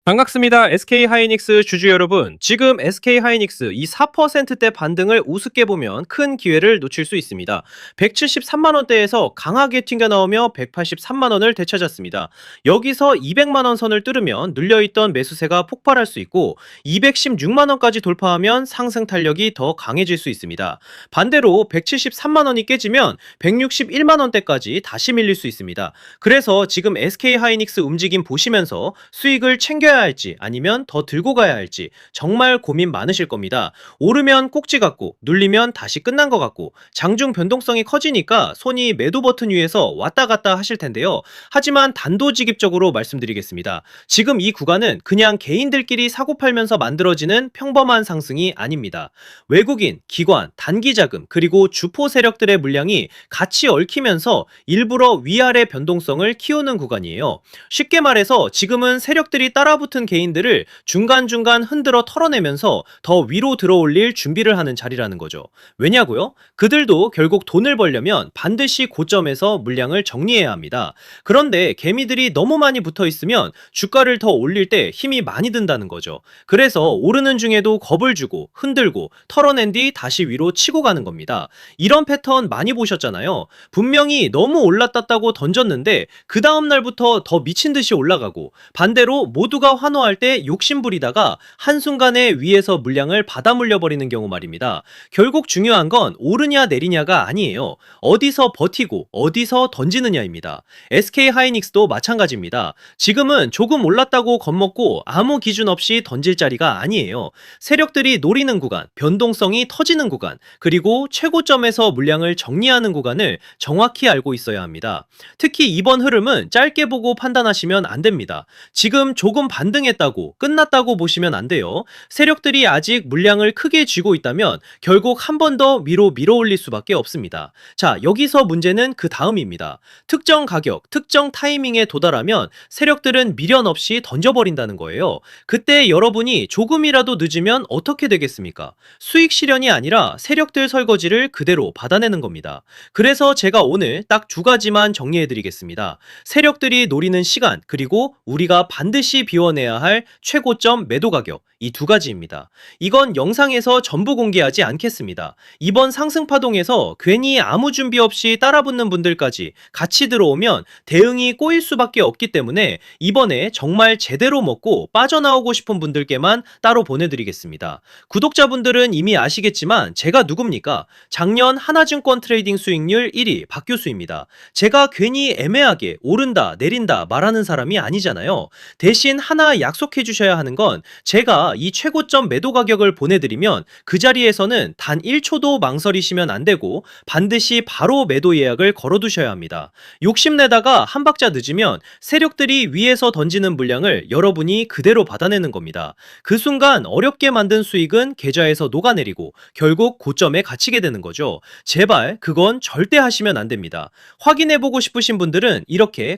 반갑습니다. SK하이닉스 주주 여러분. 지금 SK하이닉스 이 4%대 반등을 우습게 보면 큰 기회를 놓칠 수 있습니다. 173만 원대에서 강하게 튕겨 나오며 183만 원을 되찾았습니다. 여기서 200만 원 선을 뚫으면 눌려있던 매수세가 폭발할 수 있고 216만 원까지 돌파하면 상승 탄력이 더 강해질 수 있습니다. 반대로 173만 원이 깨지면 161만 원대까지 다시 밀릴 수 있습니다. 그래서 지금 SK하이닉스 움직임 보시면서 수익을 챙겨야 할지 아니면 더 들고 가야 할지 정말 고민 많으실 겁니다. 오르면 꼭지 같고 눌리면 다시 끝난 것 같고 장중 변동성이 커지니까 손이 매도 버튼 위에서 왔다 갔다 하실 텐데요. 하지만 단도직입적으로 말씀드리겠습니다. 지금 이 구간은 그냥 개인들끼리 사고 팔면서 만들어지는 평범한 상승이 아닙니다. 외국인, 기관, 단기자금 그리고 주포 세력들의 물량이 같이 얽히면서 일부러 위아래 변동성을 키우는 구간이에요. 쉽게 말해서 지금은 세력들이 따라붙은 개인들을 중간중간 흔들어 털어내면서 더 위로 들어올릴 준비를 하는 자리라는 거죠. 왜냐고요? 그들도 결국 돈을 벌려면 반드시 고점에서 물량을 정리해야 합니다. 그런데 개미들이 너무 많이 붙어 있으면 주가를 더 올릴 때 힘이 많이 든다는 거죠. 그래서 오르는 중에도 겁을 주고 흔들고 털어낸 뒤 다시 위로 치고 가는 겁니다. 이런 패턴 많이 보셨잖아요. 분명히 너무 올랐다고 던졌는데 그 다음 날부터 더 미친 듯이 올라가고 반대로 모두가 환호할 때 욕심부리다가 한순간에 위에서 물량을 받아 물려버리는 경우 말입니다. 결국 중요한 건 오르냐 내리냐가 아니에요. 어디서 버티고 어디서 던지느냐입니다. SK하이닉스도 마찬가지입니다. 지금은 조금 올랐다고 겁먹고 아무 기준 없이 던질 자리가 아니에요. 세력들이 노리는 구간, 변동성이 터지는 구간, 그리고 최고점에서 물량을 정리하는 구간을 정확히 알고 있어야 합니다. 특히 이번 흐름은 짧게 보고 판단하시면 안 됩니다. 지금 조금 반등했다고 끝났다고 보시면 안 돼요. 세력들이 아직 물량을 크게 쥐고 있다면 결국 한 번 더 위로 밀어올릴 수밖에 없습니다. 자, 여기서 문제는 그 다음입니다. 특정 가격, 특정 타이밍에 도달하면 세력들은 미련 없이 던져버린다는 거예요. 그때 여러분이 조금이라도 늦으면 어떻게 되겠습니까? 수익 실현이 아니라 세력들 설거지를 그대로 받아내는 겁니다. 그래서 제가 오늘 딱 두 가지만 정리해드리겠습니다. 세력들이 노리는 시간, 그리고 우리가 반드시 비워내야 할 최고점 매도 가격, 이 두 가지입니다. 이건 영상에서 전부 공개하지 않겠습니다. 이번 상승 파동에서 괜히 아무 준비 없이 따라붙는 분들까지 같이 들어오면 대응이 꼬일 수밖에 없기 때문에 이번에 정말 제대로 먹고 빠져나오고 싶은 분들께만 따로 보내드리겠습니다. 구독자분들은 이미 아시겠지만 제가 누굽니까? 작년 하나증권 트레이딩 수익률 1위 박교수입니다. 제가 괜히 애매하게 오른다 내린다 말하는 사람이 아니잖아요. 대신 하나 약속해 주셔야 하는 건 제가 이 최고점 매도 가격을 보내드리면 그 자리에서는 단 1초도 망설이시면 안 되고 반드시 바로 매도 예약을 걸어두셔야 합니다. 욕심내다가 한 박자 늦으면 세력들이 위에서 던지는 물량을 여러분이 그대로 받아내는 겁니다. 그 순간 어렵게 만든 수익은 계좌에서 녹아내리고 결국 고점에 갇히게 되는 거죠. 제발 그건 절대 하시면 안 됩니다. 확인해보고 싶으신 분들은 이렇게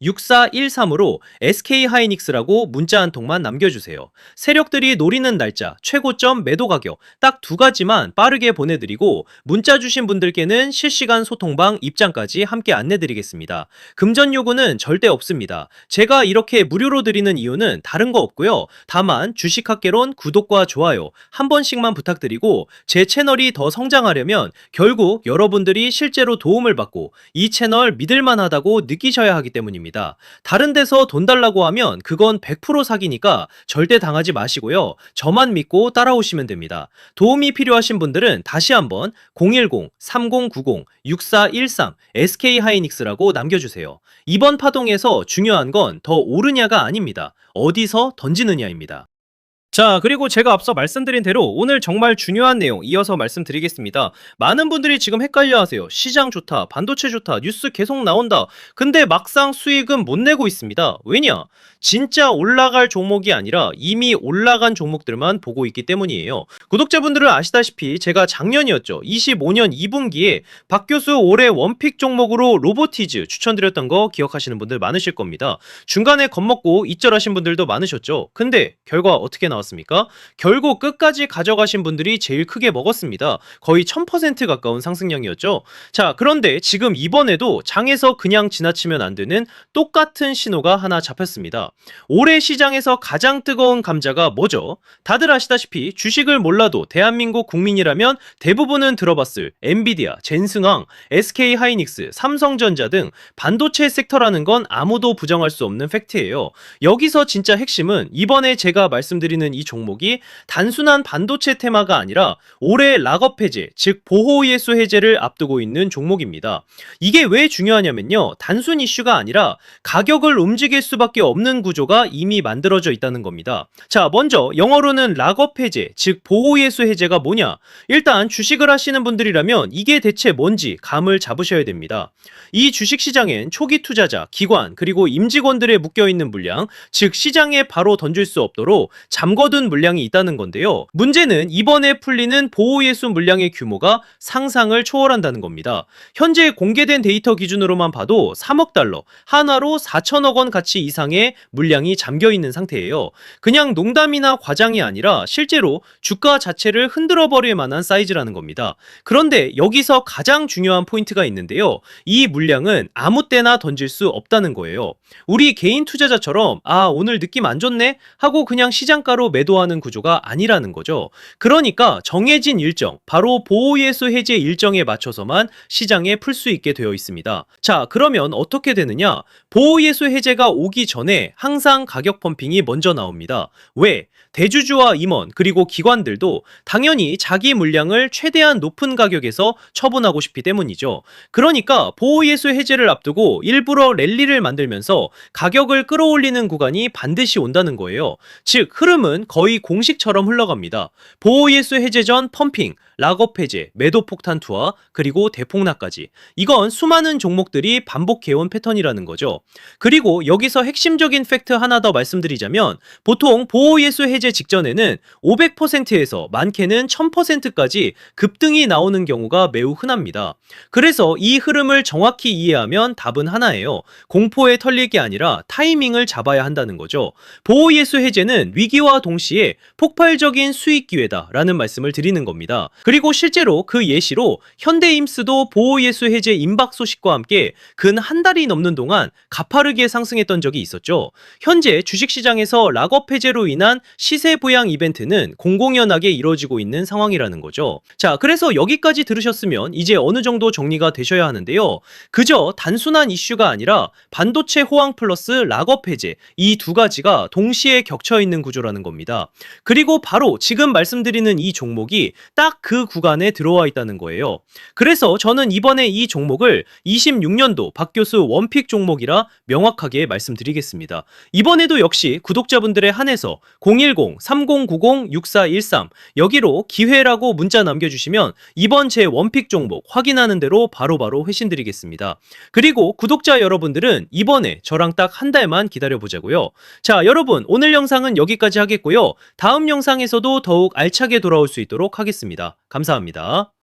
010-3090-6413으로 SK하이닉스라고 문자 한 통만 남겨주세요. 세력들이 노리는 날짜, 최고점 매도 가격 딱 두 가지만 빠르게 보내드리고 문자 주신 분들께는 실시간 소통방 입장까지 함께 안내드리겠습니다. 금전 요구는 절대 없습니다. 제가 이렇게 무료로 드리는 이유는 다른 거 없고요. 다만 주식학개론 구독과 좋아요 한 번씩만 부탁드리고 제 채널이 더 성장하려면 결국 여러분들이 실제로 도움을 받고 이 채널 믿을만하다고 느끼셔야 하기 때문입니다. 다른 데서 돈 달라고 하면 그건 100% 사기니까 절대 당하지 마시고요. 저만 믿고 따라오시면 됩니다. 도움이 필요하신 분들은 다시 한번 010-3090-6413 SK하이닉스라고 남겨주세요. 이번 파동에서 중요한 건 더 오르냐가 아닙니다. 어디서 던지느냐입니다. 자, 그리고 제가 앞서 말씀드린 대로 오늘 정말 중요한 내용 이어서 말씀드리겠습니다. 많은 분들이 지금 헷갈려 하세요. 시장 좋다, 반도체 좋다, 뉴스 계속 나온다. 근데 막상 수익은 못 내고 있습니다. 왜냐? 진짜 올라갈 종목이 아니라 이미 올라간 종목들만 보고 있기 때문이에요. 구독자분들은 아시다시피 제가 작년이었죠. 25년 2분기에 박 교수 올해 원픽 종목으로 로보티즈 추천드렸던 거 기억하시는 분들 많으실 겁니다. 중간에 겁먹고 잊절하신 분들도 많으셨죠. 근데 결과 어떻게 나왔습니까? 나왔습니까? 결국 끝까지 가져가신 분들이 제일 크게 먹었습니다. 거의 1000% 가까운 상승량이었죠. 자, 그런데 지금 이번에도 장에서 그냥 지나치면 안 되는 똑같은 신호가 하나 잡혔습니다. 올해 시장에서 가장 뜨거운 감자가 뭐죠? 다들 아시다시피 주식을 몰라도 대한민국 국민이라면 대부분은 들어봤을 엔비디아, 젠승항, SK하이닉스, 삼성전자 등 반도체 섹터라는 건 아무도 부정할 수 없는 팩트예요. 여기서 진짜 핵심은 이번에 제가 말씀드리는 이 종목이 단순한 반도체 테마가 아니라 올해 락업 해제, 즉 보호예수 해제를 앞두고 있는 종목입니다. 이게 왜 중요하냐면요. 단순 이슈가 아니라 가격을 움직일 수밖에 없는 구조가 이미 만들어져 있다는 겁니다. 자, 먼저 영어로는 락업 해제, 즉 보호예수 해제가 뭐냐? 일단 주식을 하시는 분들이라면 이게 대체 뭔지 감을 잡으셔야 됩니다. 이 주식시장엔 초기 투자자, 기관, 그리고 임직원들의 묶여있는 물량, 즉 시장에 바로 던질 수 없도록 잠궈둔 물량이 있다는 건데요. 문제는 이번에 풀리는 보호예수 물량의 규모가 상상을 초월한다는 겁니다. 현재 공개된 데이터 기준으로만 봐도 3억 달러, 한화로 4천억 원 가치 이상의 물량이 잠겨있는 상태예요. 그냥 농담이나 과장이 아니라 실제로 주가 자체를 흔들어버릴 만한 사이즈라는 겁니다. 그런데 여기서 가장 중요한 포인트가 있는데요. 이 물량은 아무 때나 던질 수 없다는 거예요. 우리 개인 투자자처럼 오늘 느낌 안 좋네 하고 그냥 시장가로 매도하는 구조가 아니라는 거죠. 그러니까 정해진 일정, 바로 보호예수 해제 일정에 맞춰서만 시장에 풀 수 있게 되어 있습니다. 자, 그러면 어떻게 되느냐? 보호예수 해제가 오기 전에 항상 가격 펌핑이 먼저 나옵니다. 왜? 대주주와 임원 그리고 기관들도 당연히 자기 물량을 최대한 높은 가격에서 처분하고 싶기 때문이죠. 그러니까 보호예수 해제를 앞두고 일부러 랠리를 만들면서 가격을 끌어올리는 구간이 반드시 온다는 거예요. 즉 흐름은 거의 공식처럼 흘러갑니다. 보호예수 해제 전 펌핑, 락업 해제, 매도 폭탄 투하, 그리고 대폭락까지. 이건 수많은 종목들이 반복해온 패턴이라는 거죠. 그리고 여기서 핵심적인 팩트 하나 더 말씀드리자면 보통 보호예수 해제 직전에는 500%에서 많게는 1000%까지 급등이 나오는 경우가 매우 흔합니다. 그래서 이 흐름을 정확히 이해하면 답은 하나예요. 공포에 털릴 게 아니라 타이밍을 잡아야 한다는 거죠. 보호예수 해제는 위기와 동시에 폭발적인 수익 기회다라는 말씀을 드리는 겁니다. 그리고 실제로 그 예시로 현대임스도 보호예수 해제 임박 소식과 함께 근 한 달이 넘는 동안 가파르게 상승했던 적이 있었죠. 현재 주식시장에서 락업 해제로 인한 시세 부양 이벤트는 공공연하게 이루어지고 있는 상황이라는 거죠. 자, 그래서 여기까지 들으셨으면 이제 어느 정도 정리가 되셔야 하는데요. 그저 단순한 이슈가 아니라 반도체 호황 플러스 락업 해제, 이 두 가지가 동시에 겹쳐있는 구조라는 겁니다. 그리고 바로 지금 말씀드리는 이 종목이 딱 그 구간에 들어와 있다는 거예요. 그래서 저는 이번에 이 종목을 26년도 박 교수 원픽 종목이라 명확하게 말씀드리겠습니다. 이번에도 역시 구독자분들의 한해서 010-3090-6413 여기로 기회라고 문자 남겨주시면 이번 제 원픽 종목 확인하는 대로 바로바로 회신드리겠습니다. 그리고 구독자 여러분들은 이번에 저랑 딱 한 달만 기다려보자고요. 자, 여러분 오늘 영상은 여기까지 하겠고요. 다음 영상에서도 더욱 알차게 돌아올 수 있도록 하겠습니다. 감사합니다.